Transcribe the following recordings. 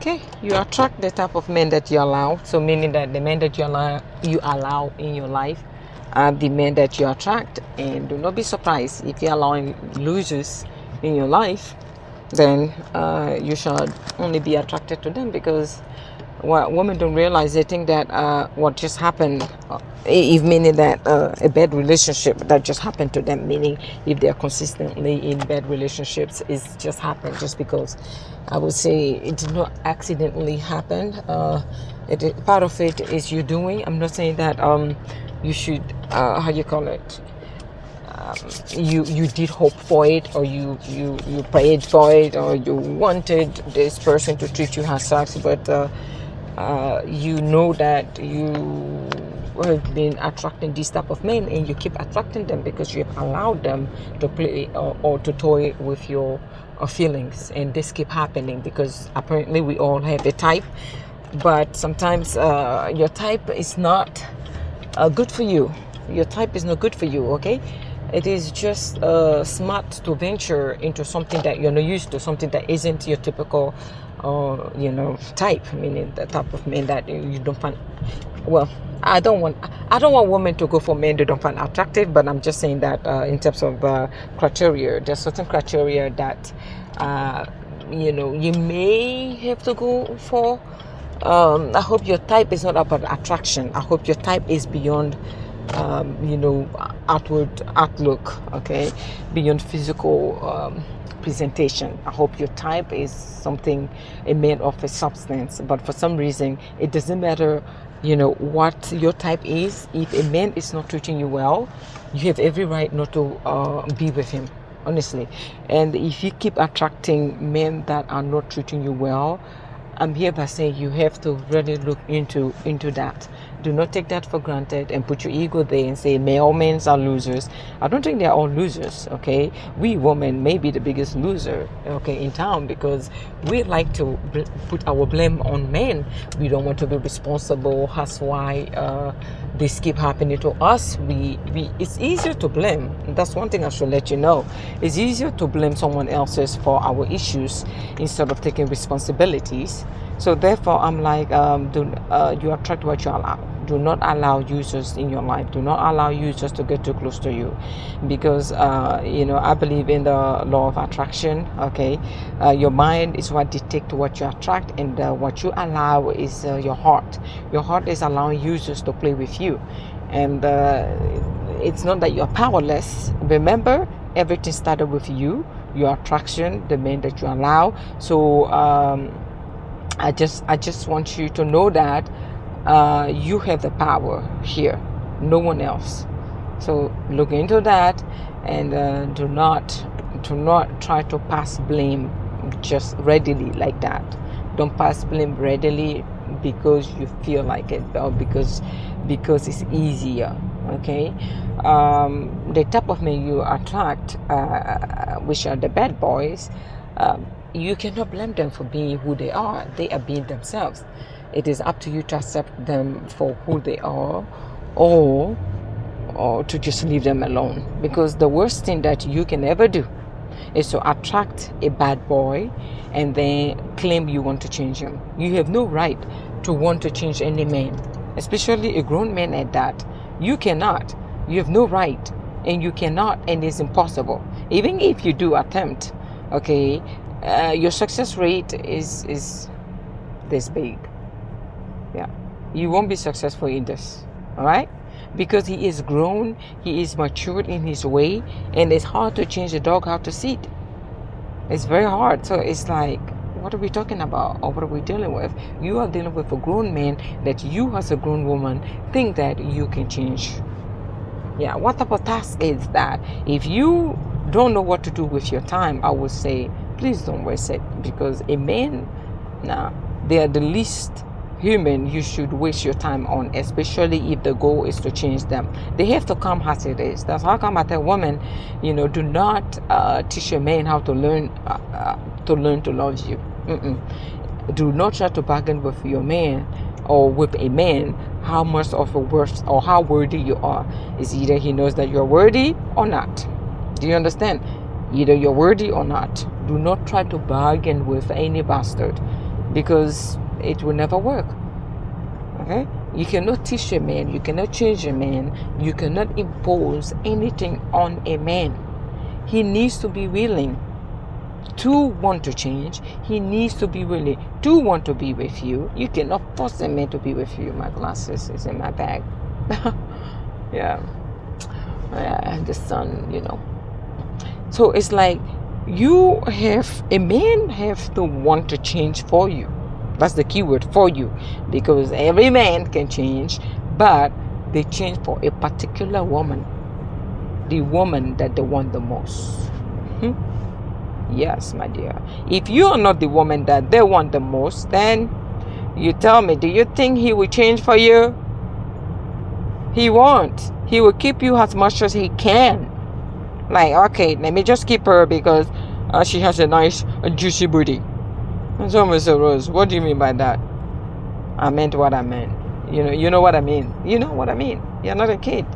Okay, you attract the type of men that you allow. So meaning that the men that you allow in your life are the men that you attract. And do not be surprised if you're allowing losers in your life, then you should only be attracted to them, because what women don't realize, they think that what just happened, if meaning that a bad relationship that just happened to them, meaning if they're consistently in bad relationships, it's just happened just because. I would say it did not accidentally happen. Part of it is you doing. I'm not saying that you should how you call it, you did hope for it, or you prayed for it, or you wanted this person to treat you as such, but you know that you have been attracting this type of men, and you keep attracting them because you have allowed them to play or to toy with your feelings, and this keep happening because apparently we all have a type, but sometimes your type is not good for you. Your type is not good for you, okay? It is just smart to venture into something that you're not used to, something that isn't your typical, type, meaning the type of men that you don't find. Well, I don't want women to go for men they don't find attractive, but I'm just saying that in terms of criteria, there's certain criteria that you may have to go for. I hope your type is not about attraction. I hope your type is beyond, outward outlook, okay, beyond physical presentation. I hope your type is something, a man of a substance. But for some reason, it doesn't matter, what your type is. If a man is not treating you well, you have every right not to be with him, honestly. And if you keep attracting men that are not treating you well, I'm here by saying you have to really look into that. Do not take that for granted and put your ego there and say male men are losers. I don't think they're all losers, okay? We women may be the biggest loser, okay, in town, because we like to put our blame on men. We don't want to be responsible. That's why this keep happening to us. It's easier to blame. That's one thing I should let you know. It's easier to blame someone else's for our issues instead of taking responsibilities. So therefore, I'm like, you attract what you allow. Do not allow users in your life. Do not allow users to get too close to you, because I believe in the law of attraction. Okay, your mind is what dictates what you attract, and what you allow is your heart. Your heart is allowing users to play with you, and it's not that you're powerless. Remember, everything started with you, your attraction, the men that you allow. So I just want you to know that you have the power here, no one else. So look into that, and do not try to pass blame just readily like that. Don't pass blame readily because you feel like it, or because it's easier. Okay, the type of men you attract, which are the bad boys, you cannot blame them for being who they are. They are being themselves. It is up to you to accept them for who they are, or to just leave them alone. Because the worst thing that you can ever do is to attract a bad boy and then claim you want to change him. You have no right to want to change any man, especially a grown man at that. You cannot. You have no right, and you cannot, and it's impossible. Even if you do attempt, okay, your success rate is this big. Yeah, you won't be successful in this, all right? Because he is grown, he is matured in his way, and it's hard to change a dog how to sit. It's very hard. So it's like, what are we talking about, or what are we dealing with? You are dealing with a grown man that you, as a grown woman, think that you can change. Yeah, what type of task is that? If you don't know what to do with your time, I would say please don't waste it, because a man, they are the least human you should waste your time on, especially if the goal is to change them. They have to come as it is. That's how come I tell women, do not teach a man how to learn to love you. Do not try to bargain with your man or with a man how much of a worth or how worthy you are. It's either he knows that you're worthy or not. Do you understand? Either you're worthy or not. Do not try to bargain with any bastard. because it will never work. Okay? You cannot teach a man, you cannot change a man, you cannot impose anything on a man. He needs to be willing to want to change. He needs to be willing to want to be with you. You cannot force a man to be with you. My glasses is in my bag. Yeah. The sun, So it's like a man have to want to change for you. That's the key word, for you, because every man can change, but they change for a particular woman, the woman that they want the most. Yes, my dear. If you are not the woman that they want the most, then you tell me, do you think he will change for you? He won't. He will keep you as much as he can. Like, okay, let me just keep her because she has a nice, juicy booty. And so, Mr. Rose, what do you mean by that? I meant what I meant. You know what I mean. You know what I mean. You're not a kid.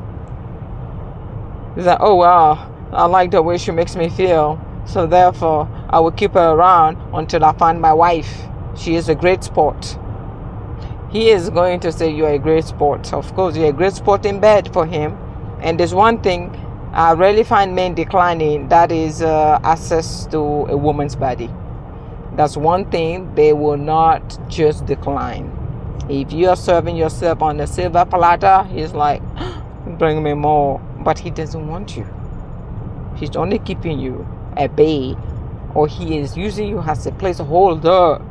It's like, oh, wow, I like the way she makes me feel. So therefore, I will keep her around until I find my wife. She is a great sport. He is going to say you're a great sport. Of course, you're a great sport in bed for him. And there's one thing I rarely find men declining, that is access to a woman's body. That's one thing they will not just decline. If you are serving yourself on a silver platter, he's like, bring me more. But he doesn't want you. He's only keeping you at bay, or he is using you as a placeholder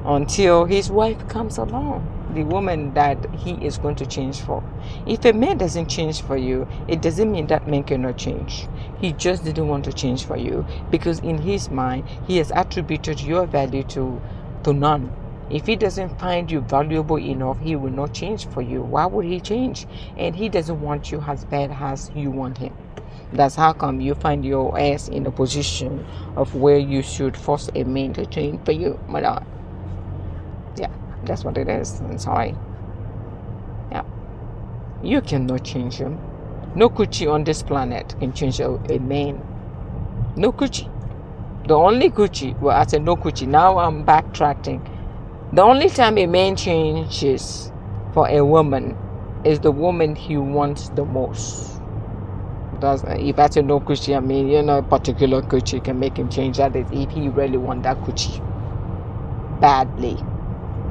until his wife comes along, the woman that he is going to change for. If a man doesn't change for you, it doesn't mean that man cannot change. He just didn't want to change for you because in his mind he has attributed your value to none. If he doesn't find you valuable enough, he will not change for you. Why would he change? And he doesn't want you as bad as you want him. That's how come you find your ass in a position of where you should force a man to change for you. Yeah, that's what it is. I'm sorry. Yeah. You cannot change him. No coochie on this planet can change a man. No coochie. The only coochie, well, I said no coochie. Now I'm backtracking. The only time a man changes for a woman is the woman he wants the most. If I say no coochie, I mean, a particular coochie can make him change. That is if he really wants that coochie badly.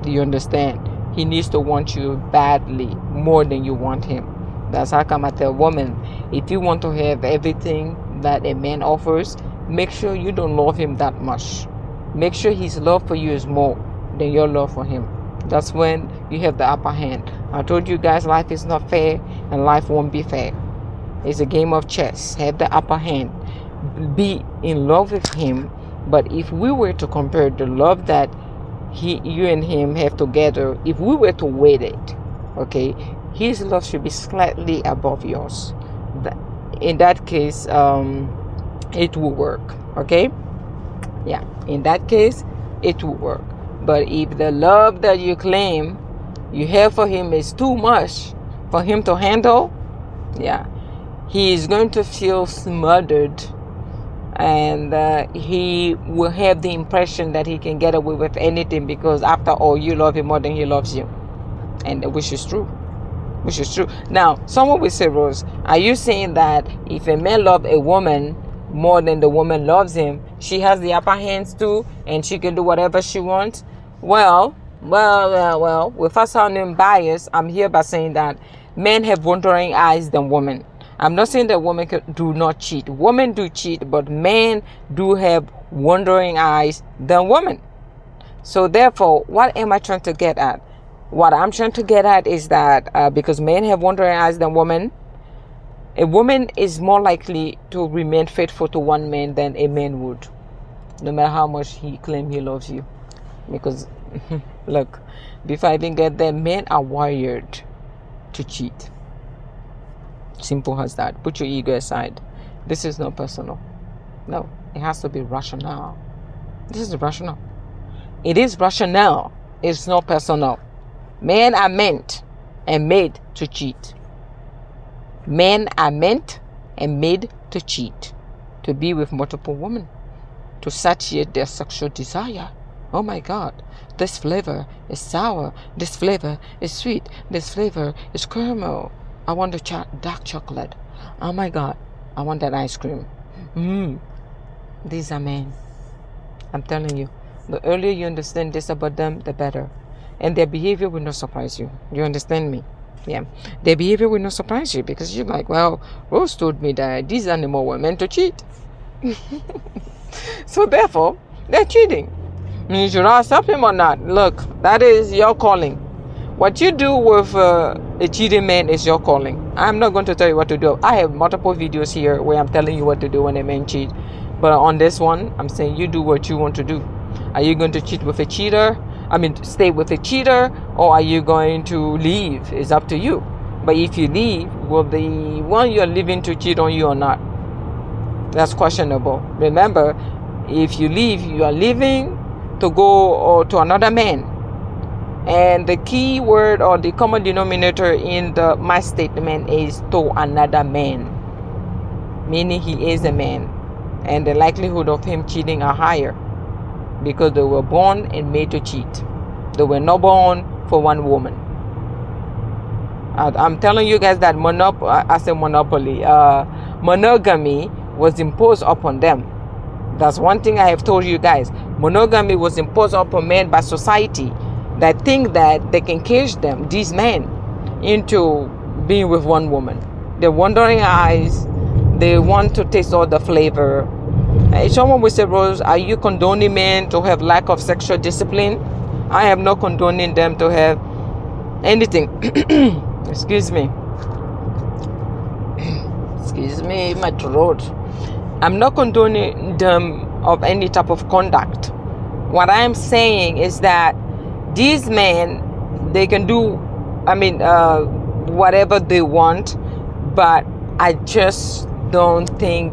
Do you understand? He needs to want you badly, more than you want him. That's how come I tell women, if you want to have everything that a man offers, make sure you don't love him that much. Make sure his love for you is more than your love for him. That's when you have the upper hand. I told you guys, life is not fair and life won't be fair. It's a game of chess. Have the upper hand. Be in love with him. But if we were to compare the love that you and him have together, if we were to weight it, okay, his love should be slightly above yours. In that case, it will work. Okay? Yeah. In that case, it will work. But if the love that you claim you have for him is too much for him to handle, yeah, he is going to feel smothered, and he will have the impression that he can get away with anything because after all, you love him more than he loves you, and which is true. Now, someone will say, Rose, are you saying that if a man loves a woman more than the woman loves him, she has the upper hands too, and she can do whatever she wants? Well, without sounding biased, I'm here by saying that men have wandering eyes than women. I'm not saying that women do not cheat. Women do cheat, but men do have wandering eyes than women. So therefore, what am I trying to get at? What I'm trying to get at is that because men have wandering eyes than women, a woman is more likely to remain faithful to one man than a man would, no matter how much he claims he loves you. Because, look, before I even get there, men are wired to cheat. Simple as that. Put your ego aside. This is not personal. No, it has to be rational. This is rational. It is rational. It's not personal. Men are meant and made to cheat. Men are meant and made to cheat, to be with multiple women, to satiate their sexual desire. Oh my God, this flavor is sour. This flavor is sweet. This flavor is caramel. I want the dark chocolate. Oh my God, I want that ice cream. These are men. I'm telling you, the earlier you understand this about them, the better. And their behavior will not surprise you. You understand me? Yeah. Their behavior will not surprise you because you're like, well, Rose told me that these animals were meant to cheat. So therefore, they're cheating. You should accept him or not. Look, that is your calling. What you do with a cheating man is your calling. I'm not going to tell you what to do. I have multiple videos here where I'm telling you what to do when a man cheats. But on this one, I'm saying you do what you want to do. Are you going to cheat with a cheater? Stay with a cheater, or are you going to leave? It's up to you. But if you leave, will the one you're leaving to cheat on you or not? That's questionable. Remember, if you leave, you are leaving to go to another man. And the key word or the common denominator in my statement is to another man, meaning he is a man, and the likelihood of him cheating are higher because they were born and made to cheat. They were not born for one woman. I'm telling you guys that monogamy was imposed upon them. That's one thing I have told you guys. Monogamy was imposed upon men by society that think that they can cage them, these men, into being with one woman. They're wandering eyes. They want to taste all the flavor. Someone will say, Rose, are you condoning men to have lack of sexual discipline? I am not condoning them to have anything. Excuse me. Excuse me, my throat. I'm not condoning them of any type of conduct. What I'm saying is that these men, they can do, whatever they want, but I just don't think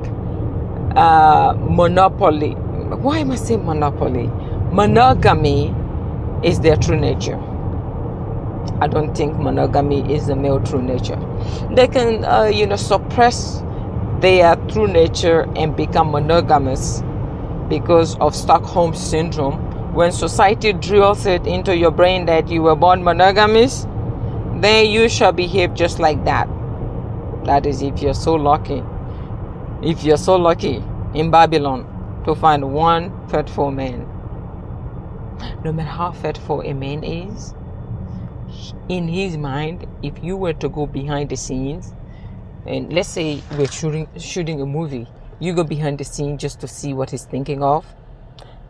monopoly. Why am I saying monopoly? Monogamy is their true nature. I don't think monogamy is the male true nature. They can, suppress their true nature and become monogamous because of Stockholm syndrome. When society drills it into your brain that you were born monogamous, then you shall behave just like that. That is if you're so lucky. If you're so lucky in Babylon to find one faithful man. No matter how faithful a man is, in his mind, if you were to go behind the scenes, and let's say we're shooting a movie, you go behind the scenes just to see what he's thinking of,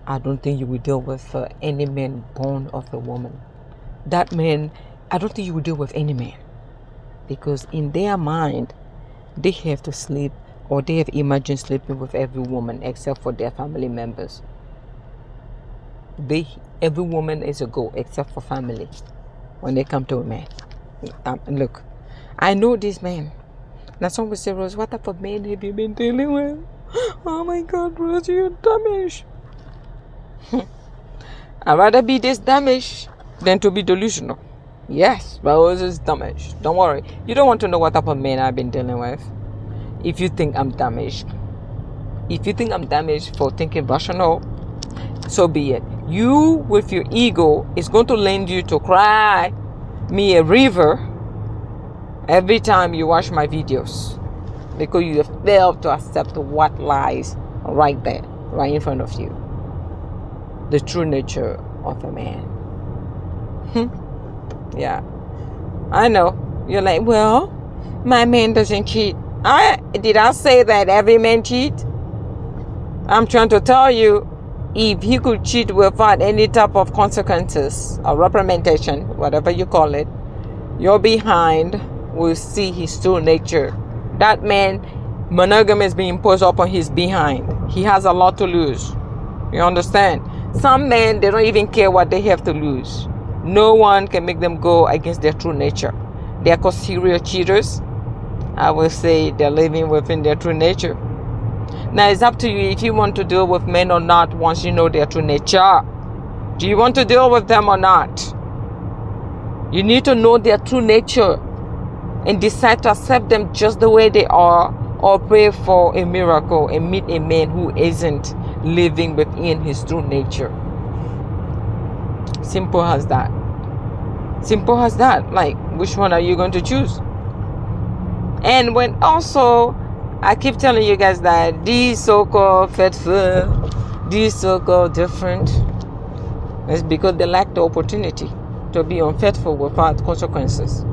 I don't think you will deal with any man born of a woman. That man, I don't think you will deal with any man. Because in their mind, they have to sleep, or they have imagined sleeping with every woman except for their family members. Every woman is a go except for family when they come to a man. Look, I know this man. Now someone will say, Rose, what type of man have you been dealing with? Oh my God, Rose, you're damaged. I'd rather be this damaged than to be delusional. Yes, but Rose is damaged. Don't worry. You don't want to know what type of man I've been dealing with. If you think I'm damaged. If you think I'm damaged for thinking rational, so be it. You, with your ego, is going to lend you to cry me a river every time you watch my videos, because you have failed to accept what lies right there, right in front of you. The true nature of a man. Yeah. I know. You're like, well, my man doesn't cheat. Did I say that every man cheat? I'm trying to tell you, if he could cheat without any type of consequences or reprimandation, whatever you call it, your behind will see his true nature. That man, monogamy is being imposed upon his behind. He has a lot to lose. You understand? Some men, they don't even care what they have to lose. No one can make them go against their true nature. They are called serial cheaters. I will say they're living within their true nature. Now it's up to you if you want to deal with men or not once you know their true nature. Do you want to deal with them or not? You need to know their true nature and decide to accept them just the way they are, or pray for a miracle and meet a man who isn't living within his true nature. Simple as that. Simple as that. Like, which one are you going to choose? And when also, I keep telling you guys that these so-called faithful, these so-called different, it's because they lack the opportunity to be unfaithful without consequences,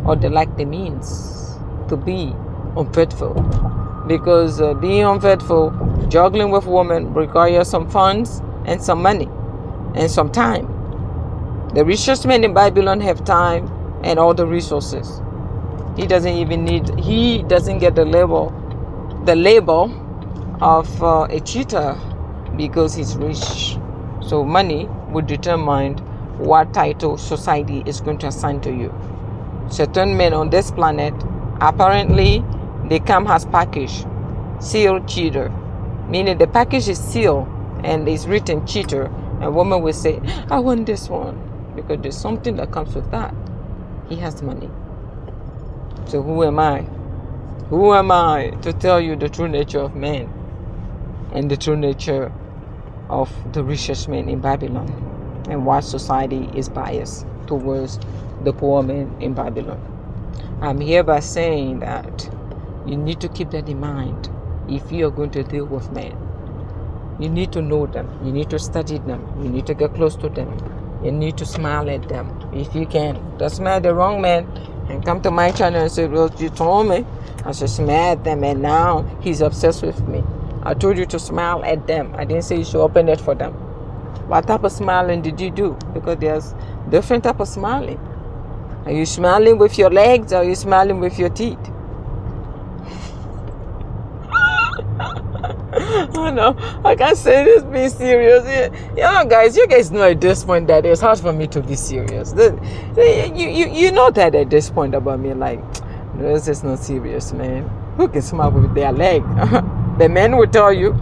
or they lack the means to be unfaithful. Because being unfaithful, juggling with women requires some funds and some money and some time. The richest man in Babylon have time and all the resources. He doesn't get the label of a cheater because he's rich. So money would determine what title society is going to assign to you. Certain men on this planet, apparently, they come as package, sealed cheater, meaning the package is sealed and it's written cheater, and woman will say, I want this one, because there's something that comes with that. He has money. So who am I? Who am I to tell you the true nature of man and the true nature of the richest man in Babylon, and why society is biased towards the poor man in Babylon? I'm here by saying that you need to keep that in mind if you are going to deal with men. You need to know them. You need to study them. You need to get close to them. You need to smile at them if you can. Don't smile at the wrong man and come to my channel and say, well, you told me I should smile at them and now he's obsessed with me. I told you to smile at them. I didn't say you should open it for them. What type of smiling did you do? Because there's different type of smiling. Are you smiling with your legs or are you smiling with your teeth? Oh no, I can't say this being serious. Guys, you guys know at this point that it's hard for me to be serious. You know that at this point about me, like, no, this is not serious, man. Who can smile with their leg? The men will tell you.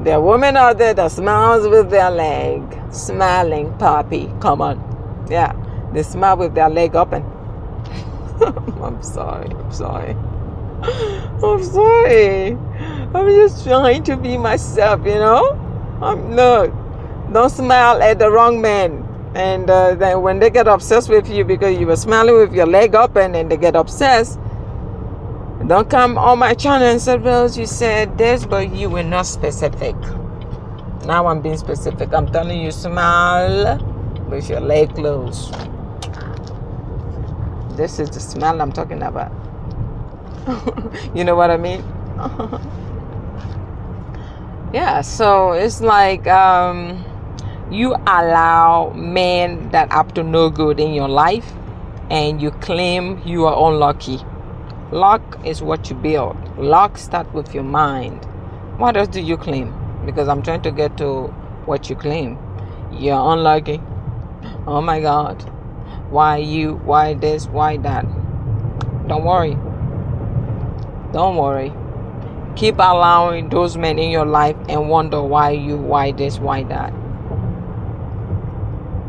There are women out there that smiles with their leg. Smiling, puppy. Come on. Yeah, they smile with their leg open. I'm sorry. I'm sorry. I'm just trying to be myself, I'm not. Don't smile at the wrong man. And then when they get obsessed with you because you were smiling with your leg open and they get obsessed, don't come on my channel and say, well, you said this, but you were not specific. Now I'm being specific. I'm telling you, smile with your leg closed. This is the smile I'm talking about. You know what I mean? Yeah, so it's like you allow men that up to no good in your life and you claim you are unlucky. Luck is what you build. Luck starts with your mind. What else do you claim? Because I'm trying to get to what you claim. You're unlucky. Oh my God. Why you? Why this? Why that? Don't worry. Don't worry. Keep allowing those men in your life and wonder why you, why this, why that.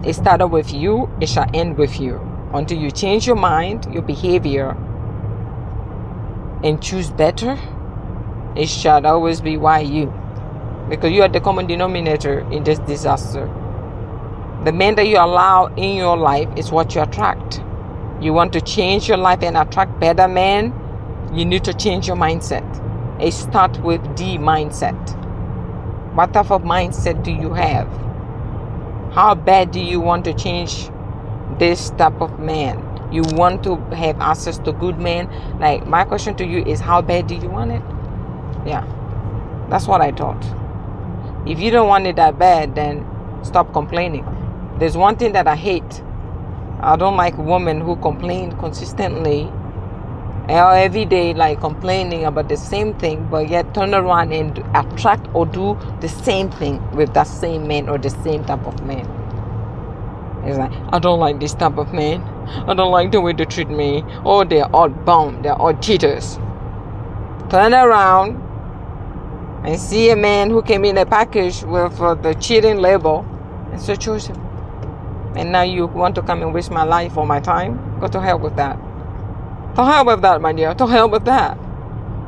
It started with you, it shall end with you. Until you change your mind, your behavior, and choose better, it shall always be why you. Because you are the common denominator in this disaster. The men that you allow in your life is what you attract. You want to change your life and attract better men, you need to change your mindset. It starts with the mindset. What type of mindset do you have? How bad do you want to change this type of man? You want to have access to good men? Like, my question to you is, how bad do you want it? Yeah, that's what I thought. If you don't want it that bad, then stop complaining. There's one thing that I hate. I don't like women who complain consistently every day, like complaining about the same thing, but yet turn around and attract or do the same thing with that same man or the same type of man. It's like, I don't like this type of man. I don't like the way they treat me. Oh, they're all bum. They're all cheaters. Turn around and see a man who came in a package with the cheating label and so choose him. And now you want to come and waste my life or my time? Go to hell with that. To hell with that, my dear. To hell with that.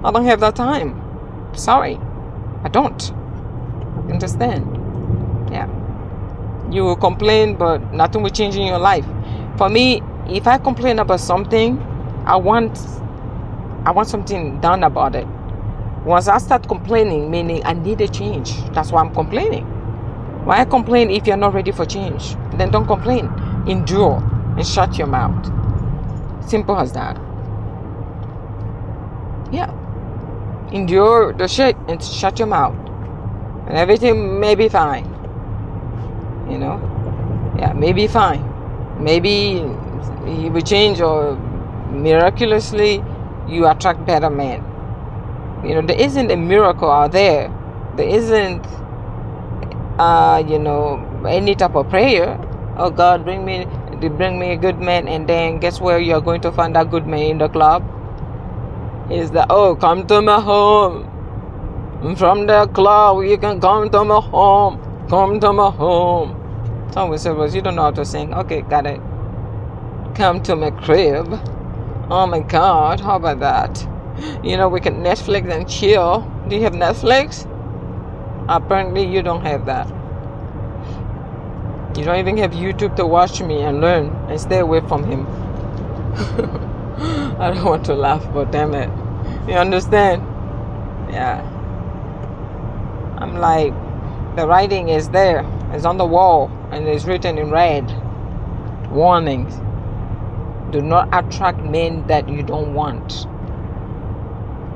I don't have that time. Sorry. I don't. Understand? Yeah. You will complain, but nothing will change in your life. For me, if I complain about something, I want something done about it. Once I start complaining, meaning I need a change. That's why I'm complaining. Why complain if you're not ready for change? Then don't complain. Endure and shut your mouth. Simple as that. Yeah. Endure the shit and shut your mouth. And everything may be fine. You know? Yeah, maybe fine. Maybe he will change, or miraculously you attract better men. You know, there isn't a miracle out there. There isn't any type of prayer. Oh God, bring me a good man, and then guess where you're going to find that good man? In the club. Is that, oh, come to my home. From the club you can come to my home. Come to my home. Someone said, well, you don't know how to sing. Okay, got it. Come to my crib. Oh my God, how about that? You know, we can Netflix and chill. Do you have Netflix? Apparently you don't have that. You don't even have YouTube to watch me and learn and stay away from him. I don't want to laugh, but damn it. You understand? Yeah. I'm like, the writing is there. It's on the wall and it's written in red. Warnings. Do not attract men that you don't want.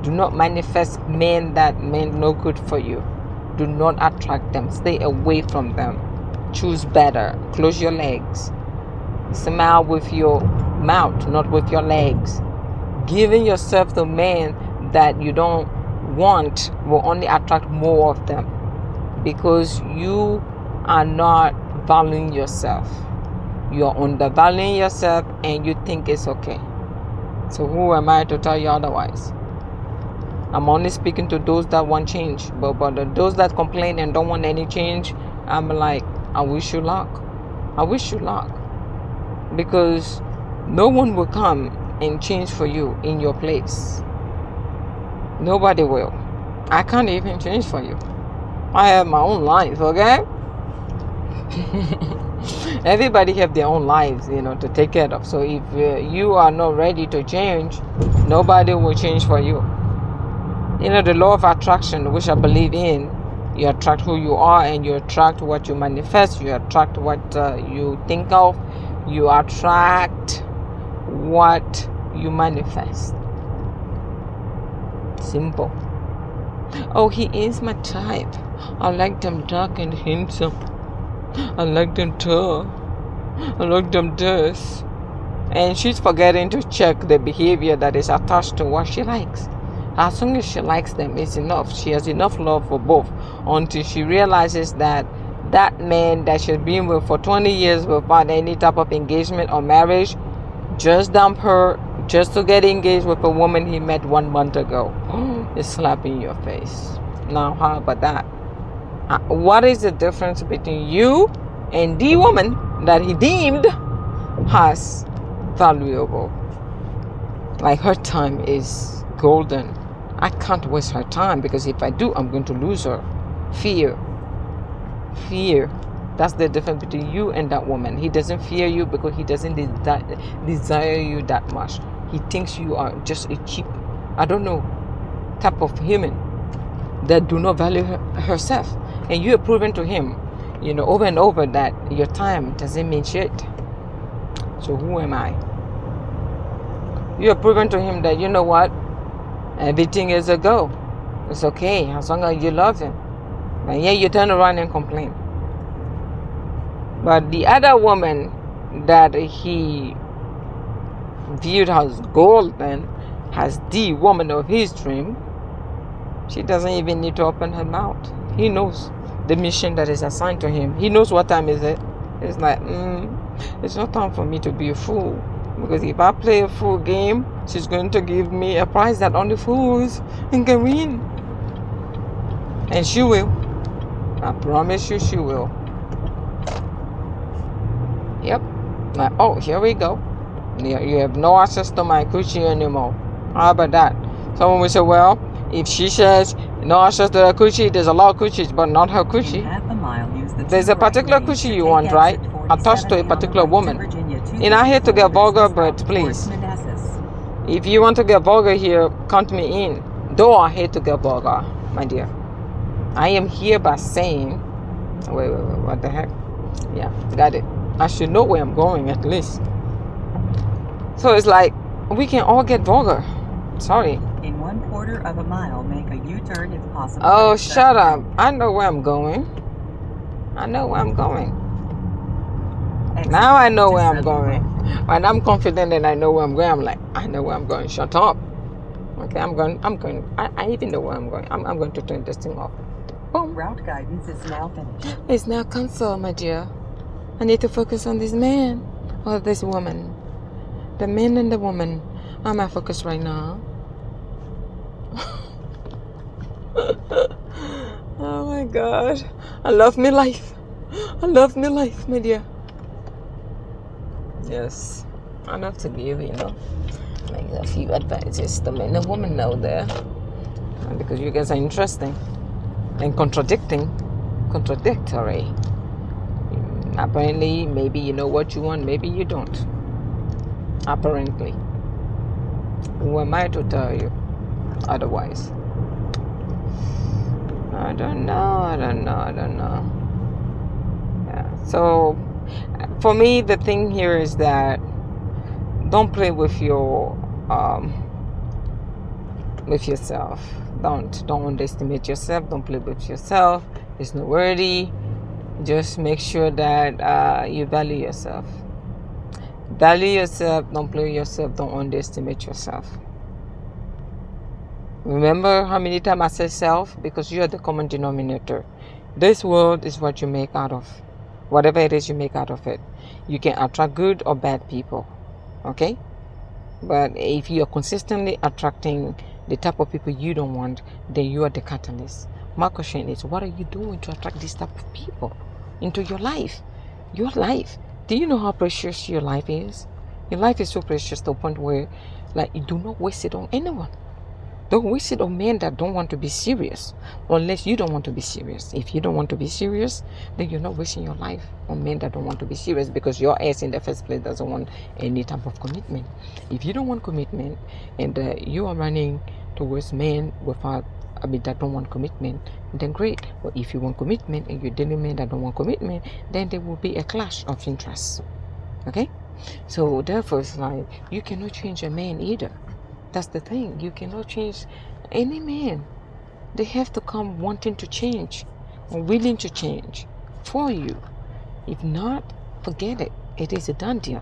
Do not manifest men that mean no good for you. Do not attract them. Stay away from them. Choose better. Close your legs. Smile with your mouth, not with your legs. Giving yourself to men that you don't want will only attract more of them, because you are not valuing yourself. You are undervaluing yourself and you think it's okay. So who am I to tell you otherwise? I'm only speaking to those that want change. But those that complain and don't want any change, I'm like, I wish you luck. I wish you luck. Because no one will come and change for you in your place. Nobody will. I can't even change for you. I have my own life, okay? Everybody have their own lives, to take care of. So if you are not ready to change, nobody will change for you. The law of attraction, which I believe in, you attract who you are, and you attract what you manifest. You attract what you think of. You attract what you manifest. Simple. Oh, he is my type. I like them dark and handsome. I like them tall. I like them this. And she's forgetting to check the behavior that is attached to what she likes. As long as she likes them, it's enough. She has enough love for both, until she realizes that that man that she's been with for 20 years without any type of engagement or marriage just dumped her just to get engaged with a woman he met 1 month ago. It's slapping your face. Now, how about that? What is the difference between you and the woman that he deemed as valuable? Like, her time is golden. I can't waste her time, because if I do, I'm going to lose her. Fear. That's the difference between you and that woman. He doesn't fear you because he doesn't desire you that much. He thinks you are just a cheap, I don't know, type of human that do not value herself. And you have proven to him, over and over, that your time doesn't mean shit. So who am I? You have proven to him that, you know what, everything is a go. It's okay as long as you love him. And yet you turn around and complain. But the other woman that he viewed as golden, as the woman of his dream, she doesn't even need to open her mouth. He knows the mission that is assigned to him. He knows what time is it. It's like, it's not time for me to be a fool. Because if I play a fool game, she's going to give me a prize that only fools can win. And she will. I promise you, she will. Yep. Like, oh, here we go. You have no access to my coochie anymore. How about that? Someone will say, well, if she says No access to the coochie. There's a lot of coochies, but not her In coochie. half a mile, use the There's a two right particular lanes coochie to you take want, right? exit Attached to 47 a on the particular right to woman. Virginia You're not here to 254 get vulgar, business but route please. towards Manassas. If you want to get vulgar here, count me in. Though I hate to get vulgar, my dear. I am here by saying, wait, what the heck? Yeah, got it. I should know where I'm going at least. So it's like, we can all get vulgar. Sorry. In 1/4 of a mile, make a U-turn if possible. Oh, at shut up. Sutton I know where I'm going. I know where I'm going. Exit Now I know where I'm to going. When I'm confident and I know where I'm going, I'm like, I know where I'm going. Shut up. Okay, I'm going. I even know where I'm going. I'm going to turn this thing off. Boom. Route guidance is now finished. It's now cancelled, my dear. I need to focus on this man or this woman. The man and the woman are my focus right now. Oh my God. I love my life. I love my life, my dear. Yes. I love to give, like a few advices. The man and woman know there. Because you guys are interesting and contradictory. Apparently, maybe you know what you want, maybe you don't. Apparently. Who am I to tell you otherwise? I don't know. Yeah. So, for me, the thing here is that don't play with yourself. Don't underestimate yourself. Don't play with yourself. It's not worthy. Just make sure that you value yourself. Value yourself. Don't play with yourself. Don't underestimate yourself. Remember how many times I said self? Because you are the common denominator. This world is what you make out of. Whatever it is you make out of it. You can attract good or bad people. Okay? But if you are consistently attracting the type of people you don't want, then you are the catalyst. My question is, what are you doing to attract this type of people into your life? Your life. Do you know how precious your life is? Your life is so precious to the point where, like, you do not waste it on anyone. Don't waste it on men that don't want to be serious, unless you don't want to be serious. If you don't want to be serious, then you're not wasting your life on men that don't want to be serious, because your ass in the first place doesn't want any type of commitment. If you don't want commitment and you are running towards men that don't want commitment, then great. But if you want commitment and you're dealing with men that don't want commitment, then there will be a clash of interests. Okay? So therefore, it's like, you cannot change a man either. That's the thing. You cannot change any man. They have to come wanting to change or willing to change for you. If not, forget it. It is a done deal.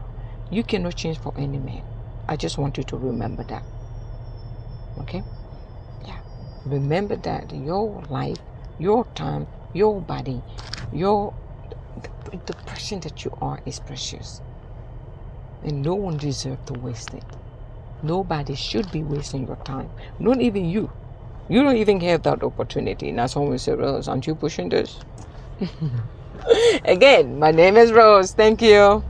You cannot change for any man. I just want you to remember that. Okay? Yeah. Remember that your life, your time, your body, the person that you are is precious. And no one deserves to waste it. Nobody should be wasting your time. Not even you. You don't even have that opportunity. Now someone said, Rose, aren't you pushing this? Again, my name is Rose. Thank you.